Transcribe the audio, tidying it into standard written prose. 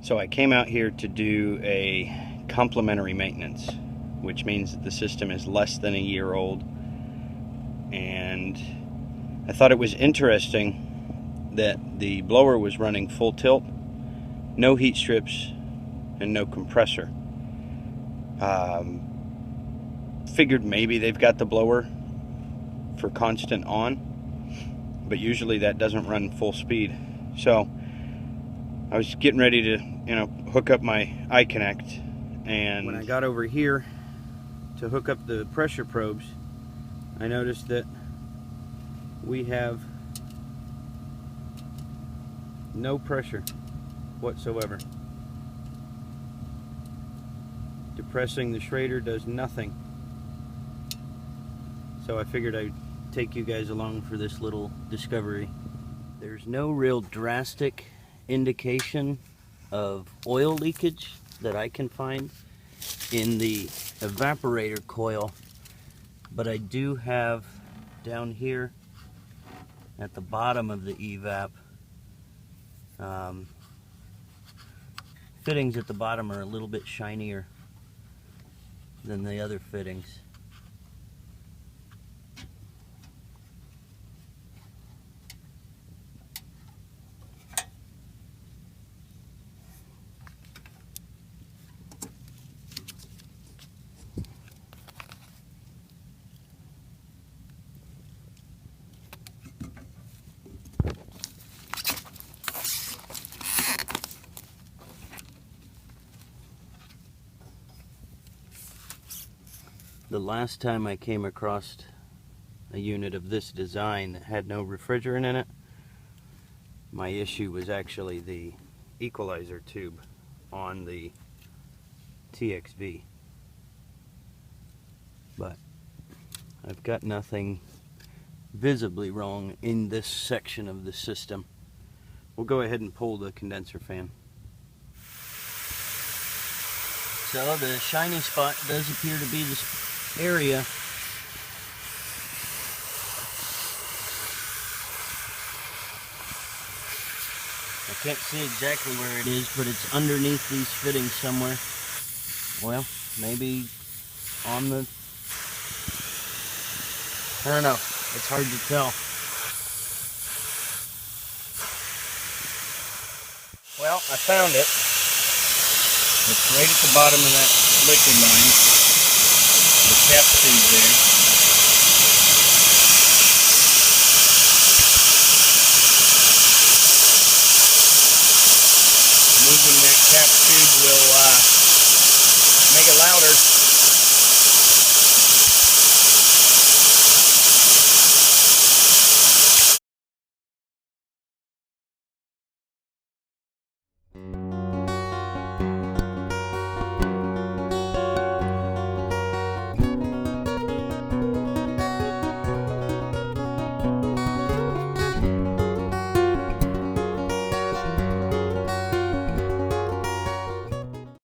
So I came out here to do a complimentary maintenance, which means that the system is less than a year old. And I thought it was interesting that the blower was running full tilt, no heat strips, and no compressor. Figured maybe they've got the blower for constant on, but usually that doesn't run full speed. So I was getting ready to, hook up my iConnect, and when I got over here to hook up the pressure probes, I noticed that we have no pressure whatsoever. Depressing the Schrader does nothing. So I figured I'd take you guys along for this little discovery. There's no real drastic indication of oil leakage that I can find in the evaporator coil, but I do have down here at the bottom of the evap, fittings at the bottom are a little bit shinier than the other fittings. The last time I came across a unit of this design that had no refrigerant in it, my issue was actually the equalizer tube on the TXV. But I've got nothing visibly wrong in this section of the system. We'll go ahead and pull the condenser fan. So the shiny spot does appear to be this area. I can't see exactly where it is, but it's underneath these fittings somewhere. Well, maybe on the... I don't know. It's hard to tell. Well, I found it. It's right at the bottom of that liquid line. The cap tube there. Moving that cap tube will